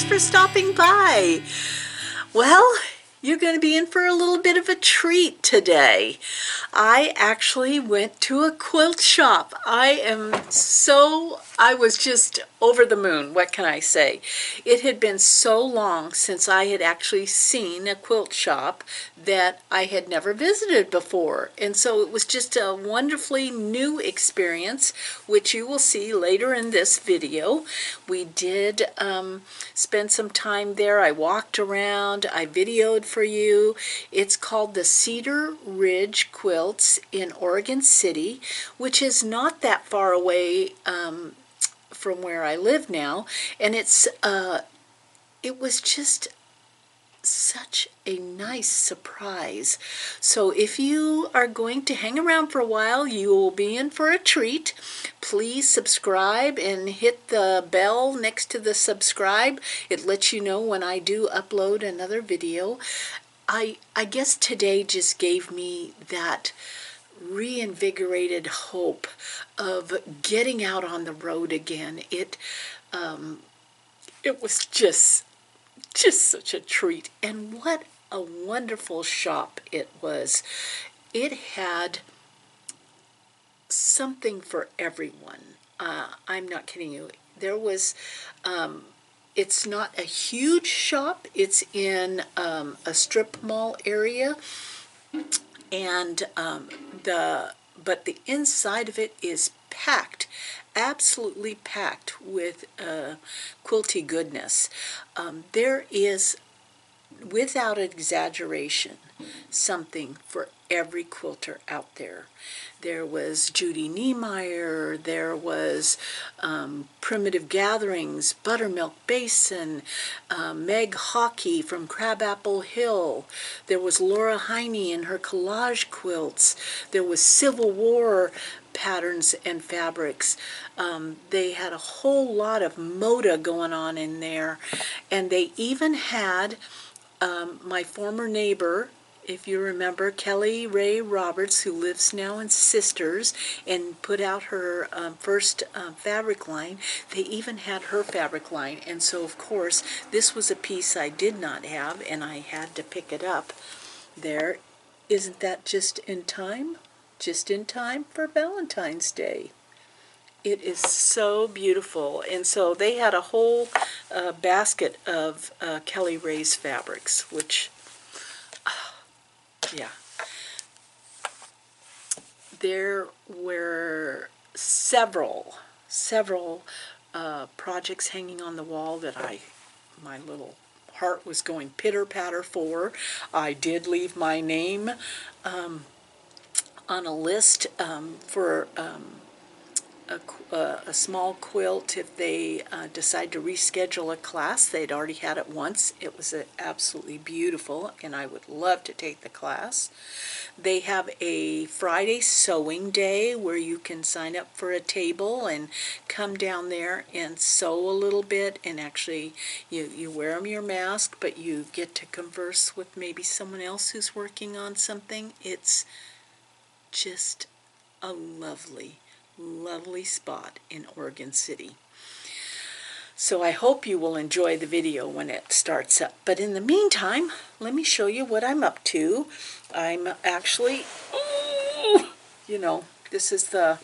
thanks for stopping by. Well, you're going to be in for a little bit of a treat today. I actually went to a quilt shop. I was just over the moon. What can I say? It had been so long since I had actually seen a quilt shop that I had never visited before. And so it was just a wonderfully new experience, which you will see later in this video. We did spend some time there. I walked around. I videoed for you. It's called the Cedar Ridge Quilts in Oregon City, which is not that far away from where I live now, and it was just such a nice surprise. So if you are going to hang around for a while, you will be in for a treat. Please subscribe and hit the bell next to the subscribe. It lets you know when I do upload another video. I guess today just gave me that reinvigorated hope of getting out on the road again. It was just such a treat, and what a wonderful shop it was. It had something for everyone. I'm not kidding you. There was it's not a huge shop. It's in a strip mall area, and but the inside of it is packed, absolutely packed with quilty goodness. There is, without exaggeration, something for every quilter out there. There was Judy Niemeyer, there was Primitive Gatherings, Buttermilk Basin, Meg Hockey from Crabapple Hill, there was Laura Heine and her collage quilts, there was Civil War patterns and fabrics. They had a whole lot of moda going on in there, and they even had my former neighbor, if you remember, Kelly Ray Roberts, who lives now in Sisters and put out her first fabric line. They even had her fabric line, and so of course this was a piece I did not have, and I had to pick it up there. Isn't that just in time? Just in time for Valentine's Day. It is so beautiful. And so they had a whole basket of Kelly Ray's fabrics, which, yeah. There were several projects hanging on the wall that my little heart was going pitter-patter for. I did leave my name on a list for a small quilt if they decide to reschedule a class. They'd already had it once. It was absolutely beautiful, and I would love to take the class. They have a Friday sewing day where you can sign up for a table and come down there and sew a little bit, and actually you wear your mask, but you get to converse with maybe someone else who's working on something. It's just a lovely spot in Oregon City. So I hope you will enjoy the video when it starts up. But in the meantime, let me show you what I'm up to. I'm actually, you know, this is the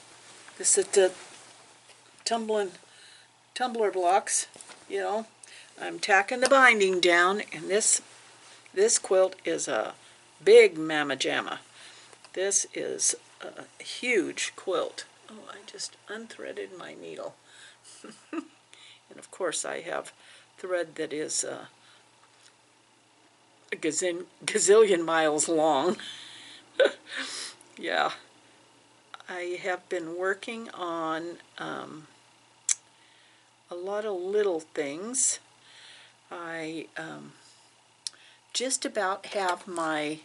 tumbler blocks, you know. I'm tacking the binding down, and this quilt is a big mamma jamma. This is a huge quilt. Oh, I just unthreaded my needle. And of course I have thread that is a gazillion miles long. Yeah. I have been working on a lot of little things. I just about have my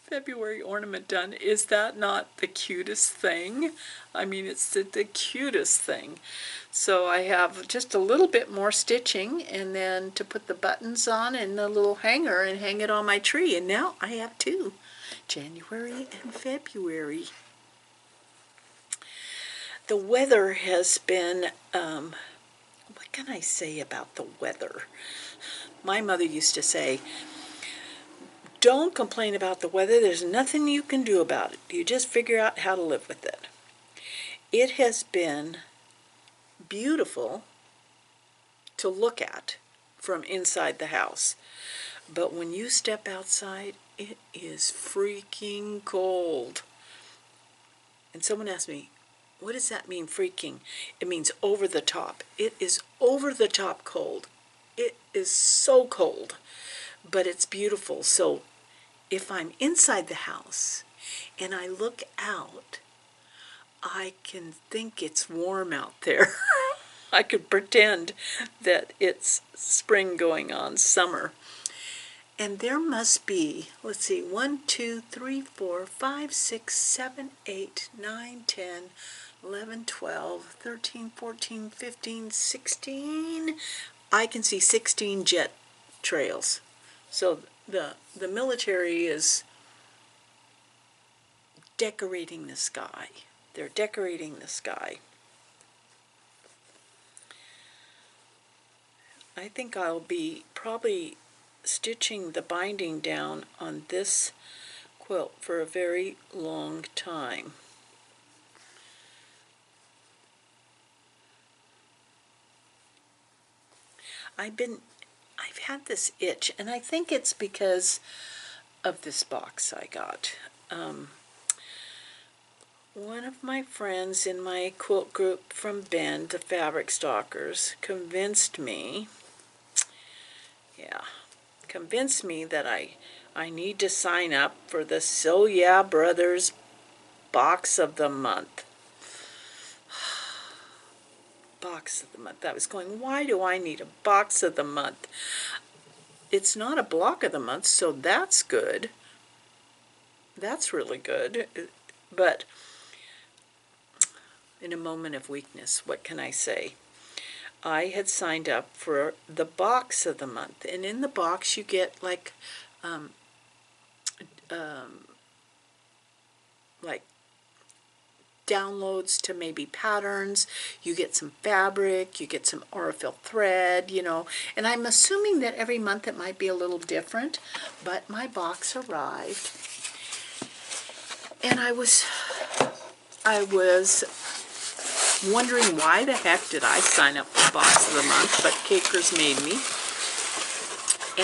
February ornament done. Is that not the cutest thing? I mean, it's the cutest thing. So I have just a little bit more stitching, and then to put the buttons on and the little hanger and hang it on my tree. And now I have two, January and February. The weather has been can I say about the weather? My mother used to say, don't complain about the weather. There's nothing you can do about it. You just figure out how to live with it. It has been beautiful to look at from inside the house. But when you step outside, it is freaking cold. And someone asked me, what does that mean, freaking? It means over the top. It is over the top cold. It is so cold, but it's beautiful. So if I'm inside the house and I look out, I can think it's warm out there. I could pretend that it's spring going on, summer. And there must be, let's see, 1, 2, 3, 4, 5, 6, 7, 8, 9, 10, 11, 12, 13, 14, 15, 16. I can see 16 jet trails. So the military is decorating the sky. They're decorating the sky. I think I'll be probably stitching the binding down on this quilt for a very long time. I've had this itch, and I think it's because of this box I got. One of my friends in my quilt group from Bend, the Fabric Stalkers, convinced me that I need to sign up for the So Yeah Brothers Box of the Month. Box of the Month. I was going, why do I need a Box of the Month? It's not a Block of the Month, so that's good. That's really good. But in a moment of weakness, what can I say? I had signed up for the Box of the Month, and in the box you get like downloads to maybe patterns, you get some fabric, you get some Aurifil thread, and I'm assuming that every month it might be a little different, but my box arrived, and I was wondering why the heck did I sign up for Box of the Month, but Cakers made me,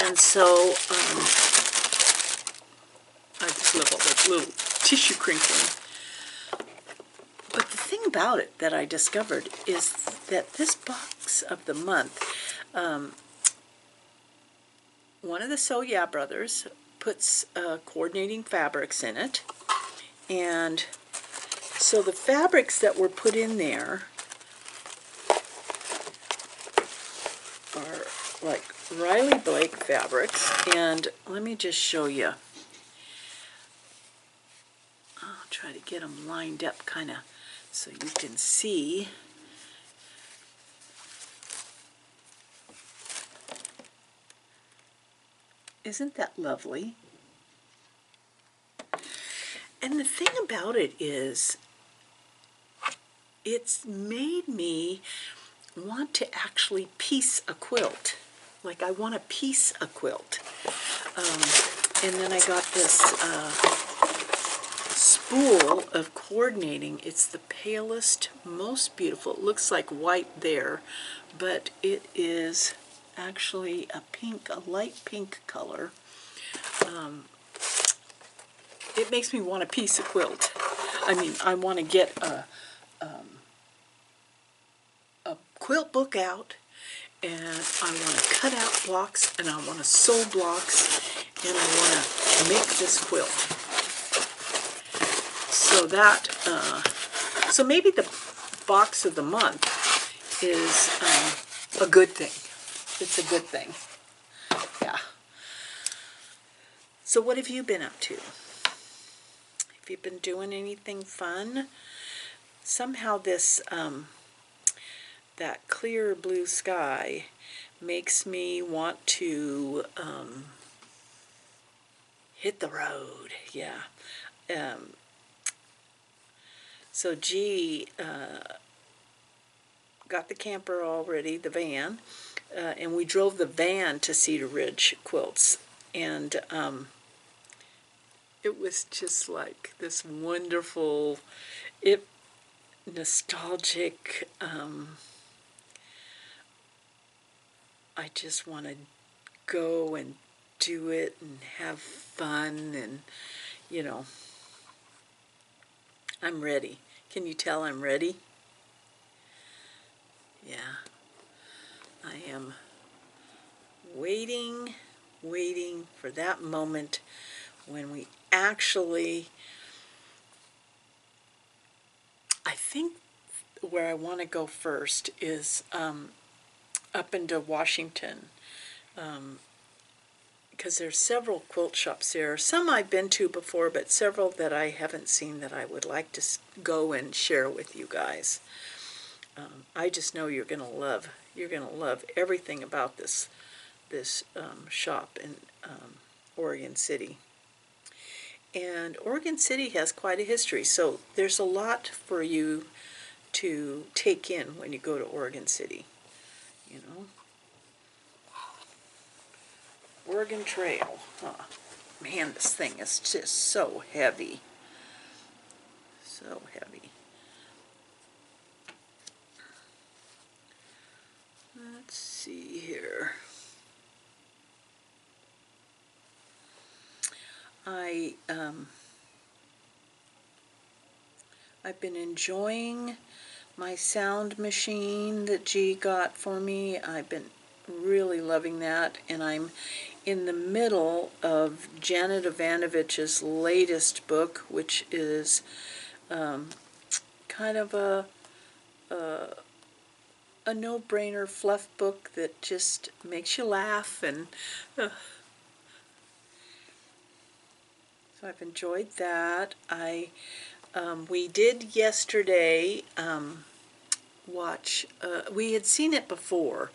and so I just love all that little tissue crinkling. But the thing about it that I discovered is that this Box of the Month, one of the So Yeah brothers puts coordinating fabrics in it, and so the fabrics that were put in there are like Riley Blake fabrics, and let me just show you. I'll try to get them lined up kind of so you can see. Isn't that lovely? And the thing about it is, it's made me want to actually piece a quilt. Like I want to piece a quilt. And then I got this spool of coordinating. It's the palest, most beautiful. It looks like white there, but it is actually a pink, a light pink color. It makes me want to piece a quilt. I mean, I want to get a quilt book out, and I want to cut out blocks, and I want to sew blocks, and I want to make this quilt. So that, so maybe the Box of the Month is a good thing. It's a good thing. Yeah. So what have you been up to? Have you been doing anything fun? Somehow this, that clear blue sky makes me want to hit the road. Yeah. So G got the camper all ready, the van, and we drove the van to Cedar Ridge Quilts. And it was just like this wonderful, nostalgic, I just want to go and do it and have fun, and you know, I'm ready. Can you tell I'm ready? Yeah, I am waiting for that moment when we actually, I think where I want to go first is up into Washington, because there's several quilt shops there. Some I've been to before, but several that I haven't seen that I would like to go and share with you guys. I just know you're gonna love. You're gonna love everything about this shop in Oregon City. And Oregon City has quite a history, so there's a lot for you to take in when you go to Oregon City. You know, Oregon Trail. Huh. Man, this thing is just so heavy. So heavy. Let's see here. I've been enjoying my sound machine that G got for me. I've been really loving that, and I'm in the middle of Janet Ivanovich's latest book, which is kind of a no-brainer fluff book that just makes you laugh, and so I've enjoyed that. We did yesterday watch, we had seen it before.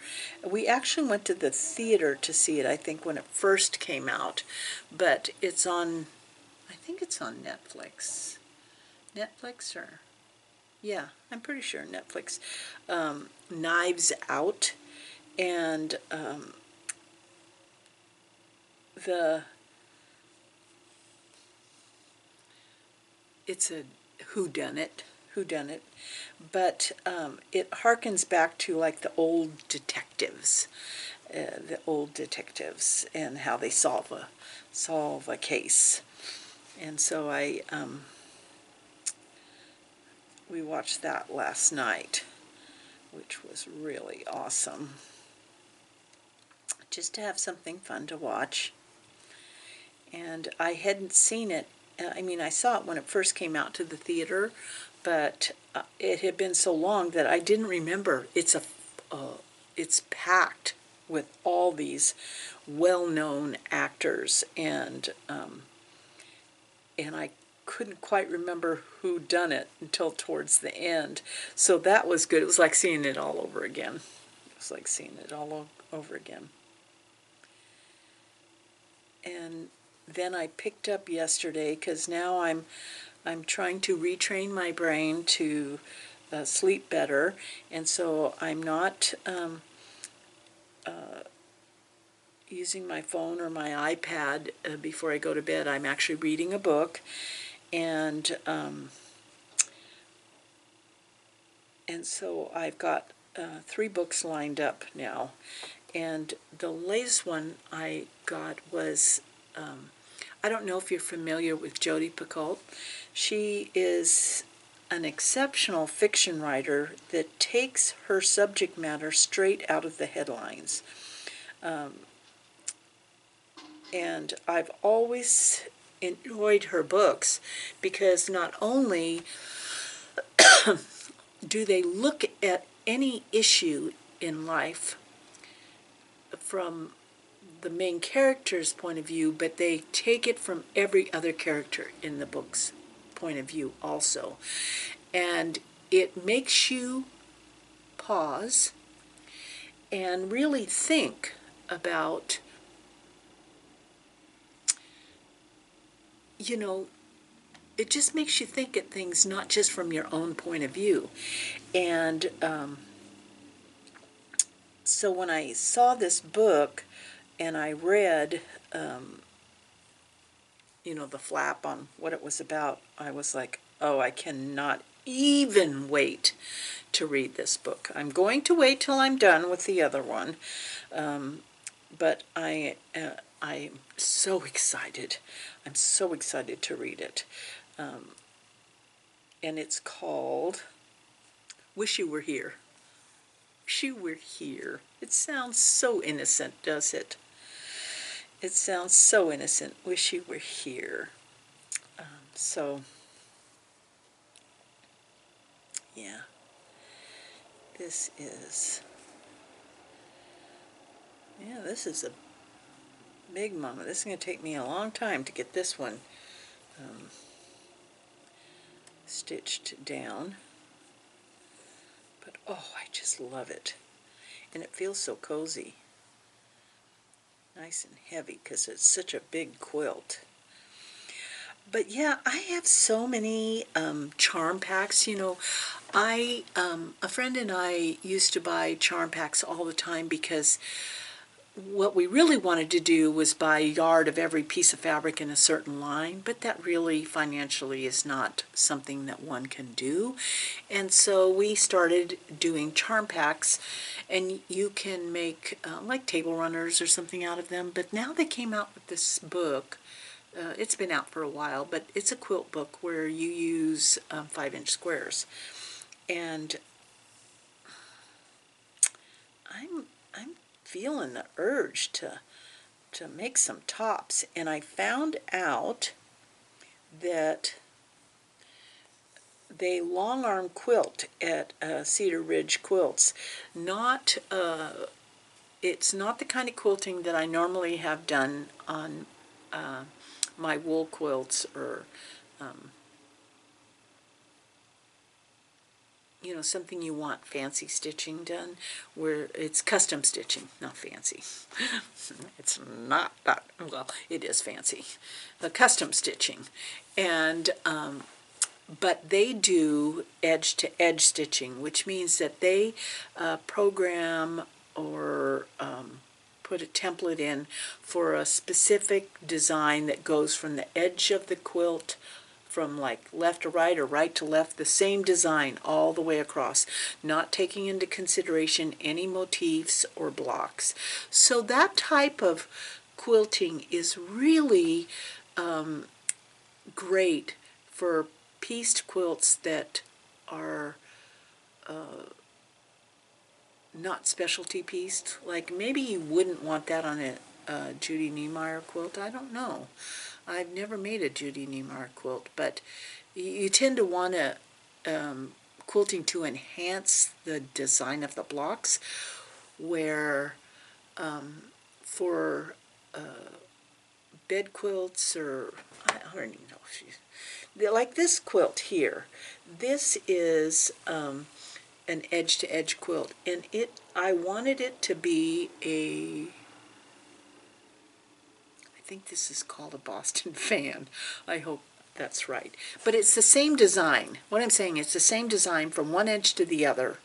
We actually went to the theater to see it, I think, when it first came out, but it's on, I think it's on Netflix. Netflix, or, yeah, I'm pretty sure Netflix. Knives Out, and the it's a whodunit, but it harkens back to like the old detectives and how they solve a case. And so we watched that last night, which was really awesome. Just to have something fun to watch. And I hadn't seen it. I mean, I saw it when it first came out to the theater, but it had been so long that I didn't remember. It's packed with all these well-known actors, and I couldn't quite remember who done it until towards the end. So that was good. It was like seeing it all over again. It was like seeing it all over again. And then I picked up yesterday, because now I'm trying to retrain my brain to sleep better, and so I'm not using my phone or my iPad before I go to bed. I'm actually reading a book, and so I've got 3 books lined up now, and the latest one I got was, I don't know if you're familiar with Jodi Picoult. She is an exceptional fiction writer that takes her subject matter straight out of the headlines. And I've always enjoyed her books because not only do they look at any issue in life from the main character's point of view, but they take it from every other character in the book's point of view also. And it makes you pause and really think about, you know, it just makes you think at things not just from your own point of view. And So when I saw this book and I read, you know, the flap on what it was about, I was like, oh, I cannot even wait to read this book. I'm going to wait till I'm done with the other one, but I'm so excited. I'm so excited to read it. And it's called Wish You Were Here. Wish You Were Here. It sounds so innocent, does it? It sounds so innocent. Wish you were here. So, yeah, this is, this is a big mama. This is going to take me a long time to get this one stitched down. But, oh, I just love it. And it feels so cozy. Nice and heavy because it's such a big quilt. But yeah, I have so many charm packs. You know, a friend and I used to buy charm packs all the time because what we really wanted to do was buy a yard of every piece of fabric in a certain line, but that really financially is not something that one can do. And so we started doing charm packs, and you can make like table runners or something out of them. But now they came out with this book. It's been out for a while, but it's a quilt book where you use 5-inch squares. And I'm feeling the urge to make some tops, and I found out that they long arm quilt at Cedar Ridge Quilts. Not it's not the kind of quilting that I normally have done on my wool quilts, or you know, something you want fancy stitching done, where it's custom stitching, not fancy. It's not that, well, it is fancy. The custom stitching. And, but they do edge-to-edge stitching, which means that they program or put a template in for a specific design that goes from the edge of the quilt, from like left to right or right to left, the same design all the way across, not taking into consideration any motifs or blocks. So that type of quilting is really great for pieced quilts that are not specialty pieced. Like maybe you wouldn't want that on a Judy Niemeyer quilt. I don't know. I've never made a Judy Niemeyer quilt, but you tend to want to quilting to enhance the design of the blocks, where for bed quilts, or I don't even know if she's, like this quilt here, this is an edge-to-edge quilt, and I wanted it to be I think this is called a Boston fan. I hope that's right. But it's the same design. What I'm saying, it's the same design from one edge to the other,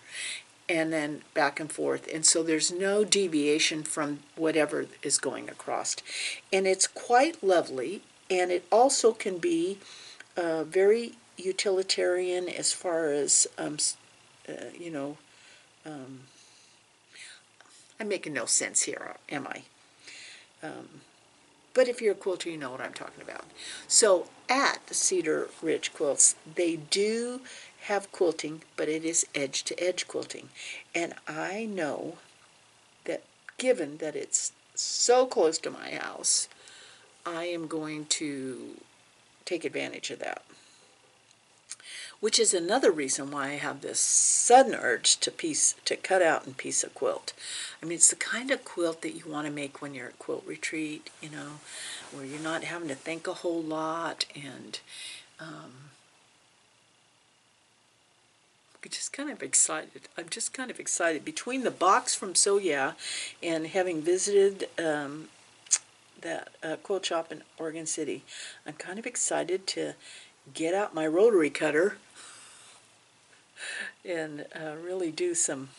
and then back and forth. And so there's no deviation from whatever is going across. And it's quite lovely, and it also can be very utilitarian as far as, you know, I'm making no sense here, am I? But if you're a quilter, you know what I'm talking about. So at Cedar Ridge Quilts, they do have quilting, but it is edge-to-edge quilting. And I know that given that it's so close to my house, I am going to take advantage of that. Which is another reason why I have this sudden urge to cut out and piece a quilt. I mean, it's the kind of quilt that you want to make when you're at quilt retreat, you know, where you're not having to think a whole lot, and I'm just kind of excited. I'm just kind of excited. Between the box from So Yeah and having visited that quilt shop in Oregon City, I'm kind of excited to get out my rotary cutter and really do some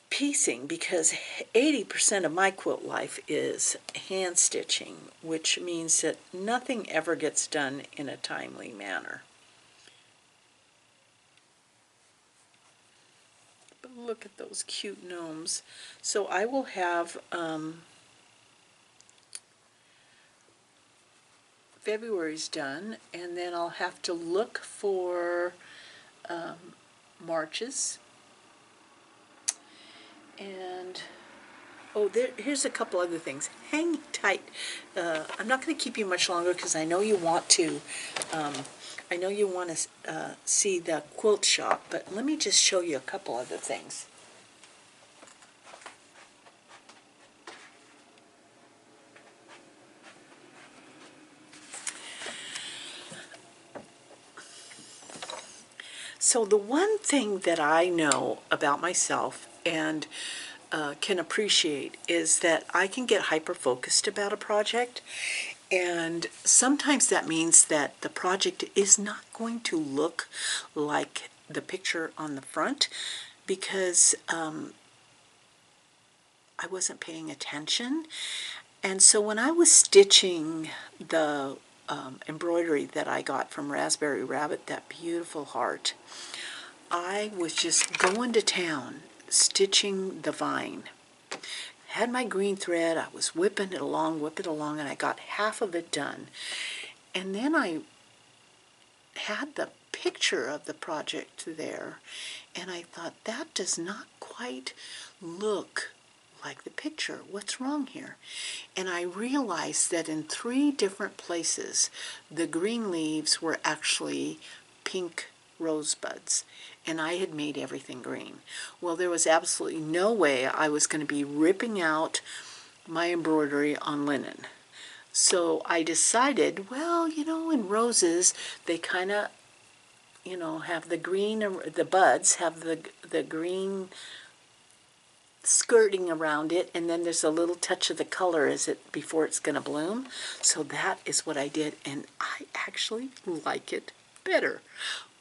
piecing, because 80% of my quilt life is hand stitching, which means that nothing ever gets done in a timely manner. But look at those cute gnomes. So I will have February's done, and then I'll have to look for March's. And oh, here's a couple other things. Hang tight. I'm not going to keep you much longer because I know you want to. I know you want to see the quilt shop, but let me just show you a couple other things. So the one thing that I know about myself and can appreciate is that I can get hyper-focused about a project, and sometimes that means that the project is not going to look like the picture on the front because I wasn't paying attention. And so when I was stitching the embroidery that I got from Raspberry Rabbit, that beautiful heart, I was just going to town stitching the vine. Had my green thread, I was whipping it along, and I got half of it done. And then I had the picture of the project there, and I thought, that does not quite look like the picture. What's wrong here? And I realized that in 3 different places, the green leaves were actually pink rosebuds, and I had made everything green. Well, there was absolutely no way I was going to be ripping out my embroidery on linen. So I decided, well, in roses, they kind of, have the green, the buds have the green skirting around it, and then there's a little touch of the color before it's going to bloom. So that is what I did, and I actually like it better,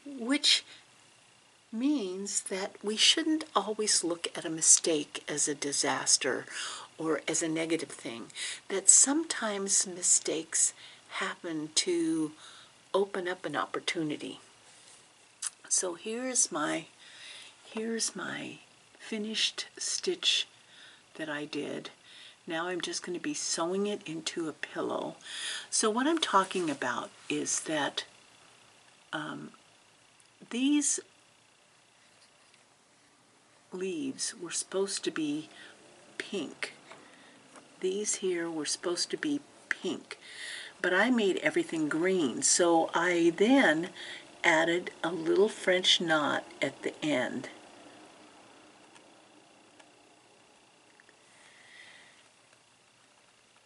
which means that we shouldn't always look at a mistake as a disaster or as a negative thing. That sometimes mistakes happen to open up an opportunity. So here's my finished stitch that I did. Now I'm just going to be sewing it into a pillow. So what I'm talking about is that these leaves were supposed to be pink. These here were supposed to be pink, but I made everything green. So I then added a little French knot at the end.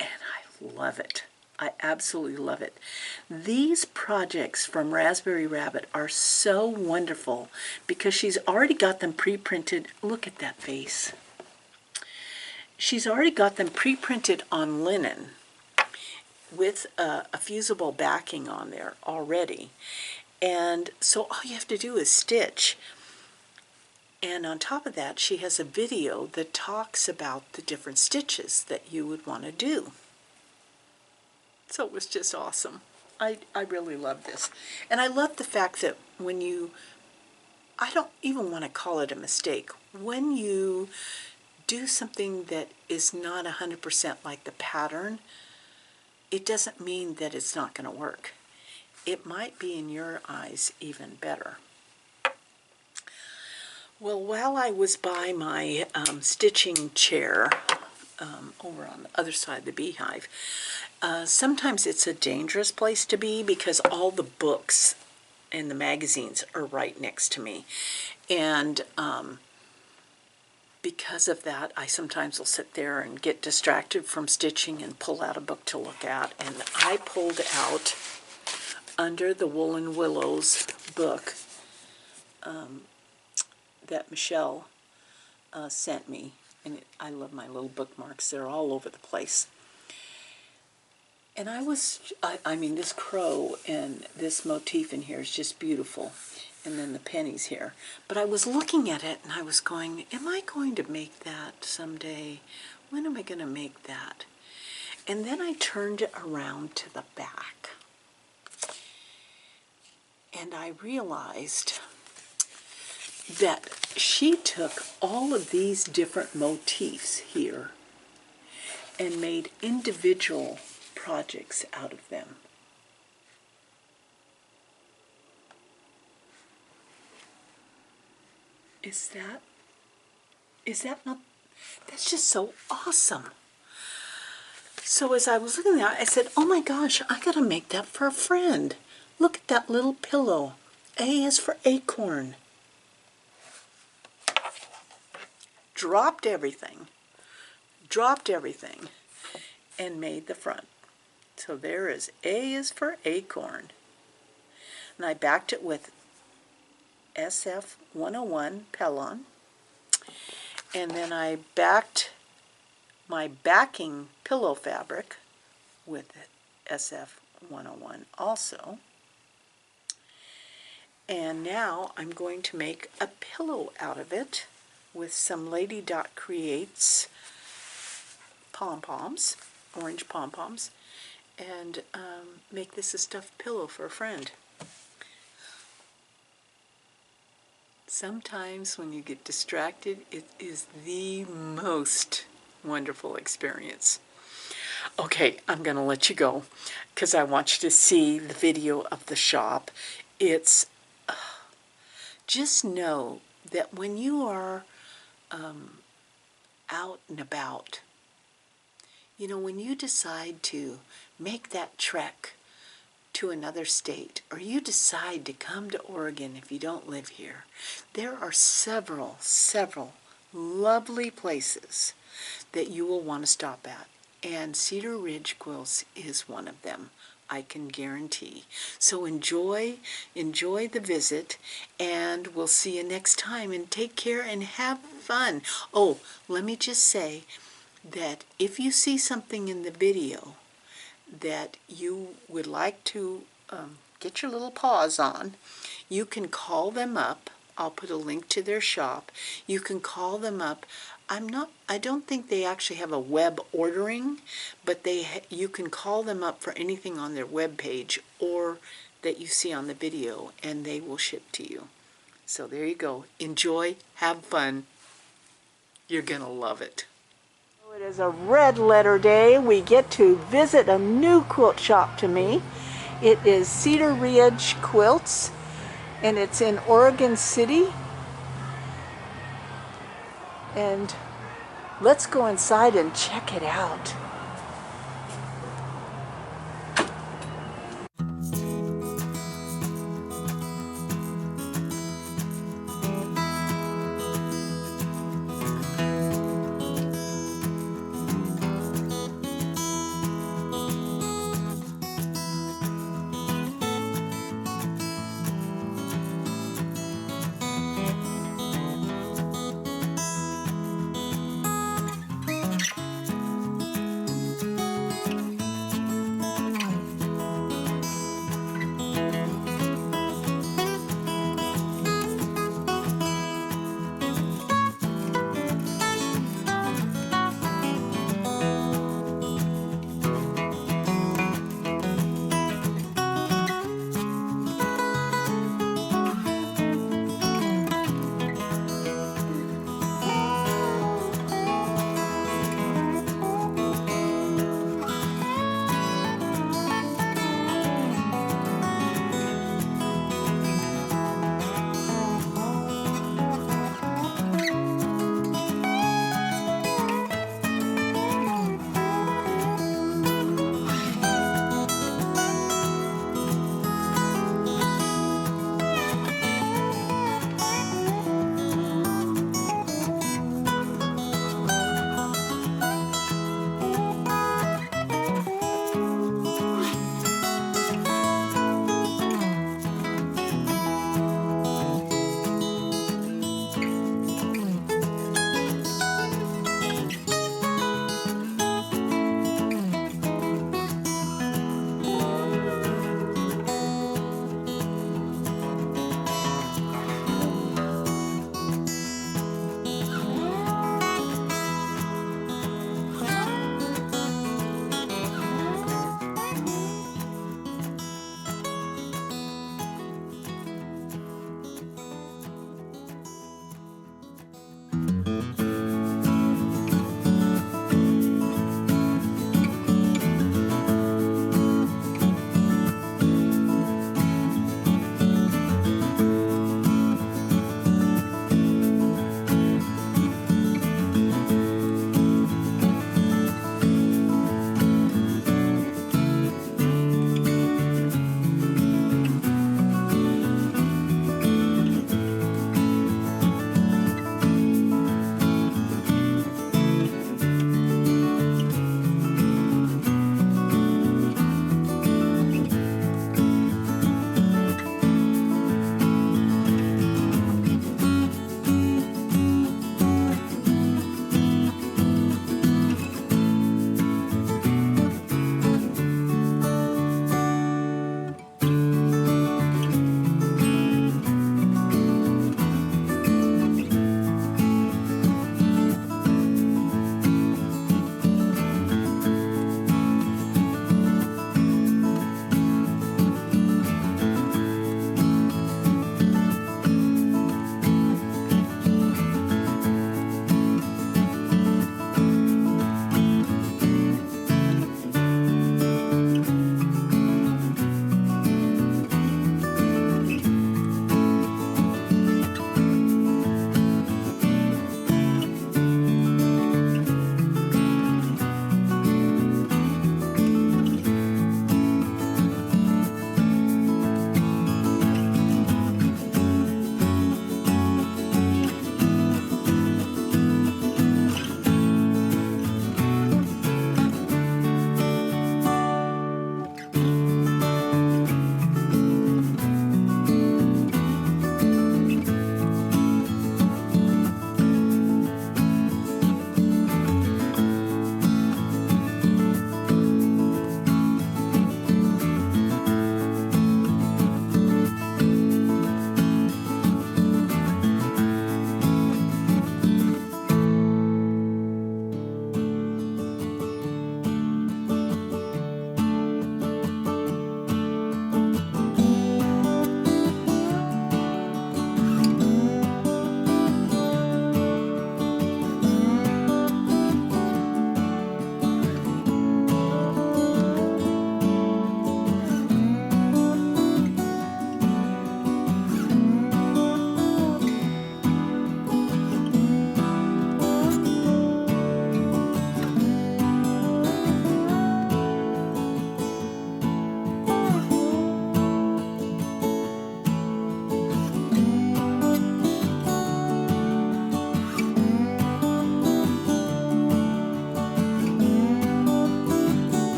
And I love it. I absolutely love it. These projects from Raspberry Rabbit are so wonderful because she's already got them pre-printed. Look at that face. She's already got them pre-printed on linen with a fusible backing on there already. And so all you have to do is stitch. And on top of that, she has a video that talks about the different stitches that you would want to do. So it was just awesome. I really love this. And I love the fact that I don't even want to call it a mistake, when you do something that is not 100% like the pattern, it doesn't mean that it's not going to work. It might be, in your eyes, even better. Well, while I was by my stitching chair over on the other side of the Bee Hive, sometimes it's a dangerous place to be because all the books and the magazines are right next to me. And because of that, I sometimes will sit there and get distracted from stitching and pull out a book to look at. And I pulled out Under the Woolen Willows book that Michelle sent me. And I love my little bookmarks. They're all over the place. And I mean, this crow and this motif in here is just beautiful. and then the pennies here. But I was looking at it and I was going, am I going to make that someday? When am I going to make that? And then I turned it around to the back. And I realized that she took all of these different motifs here and made individual projects out of them. Is that not, that's just so awesome. So as I was looking at it, I said, oh my gosh, I gotta make that for a friend. Look at that little pillow. A is for acorn. Dropped everything, and made the front. So there is A is for acorn. And I backed it with SF 101 Pellon. And then I backed my backing pillow fabric with SF 101 also. And now I'm going to make a pillow out of it with some Lady Dot Creates pom-poms, orange pom-poms, and make this a stuffed pillow for a friend. Sometimes when you get distracted, it is the most wonderful experience. Okay, I'm going to let you go because I want you to see the video of the shop. It's just know that when you are out and about, you know, when you decide to make that trek to another state, or you decide to come to Oregon if you don't live here, there are several lovely places that you will want to stop at. And Cedar Ridge Quilts is one of them, I can guarantee. So enjoy the visit, and we'll see you next time, and take care and have fun. Oh, let me just say that if you see something in the video that you would like to get your little paws on, you can call them up. I'll put a link to their shop. You can call them up. I don't think they actually have a web ordering, but you can call them up for anything on their web page or that you see on the video, and they will ship to you. So there you go. Enjoy, have fun. You're gonna love it. It is a red letter day. We get to visit a new quilt shop to me. It is Cedar Ridge Quilts, and it's in Oregon City. And let's go inside and check it out.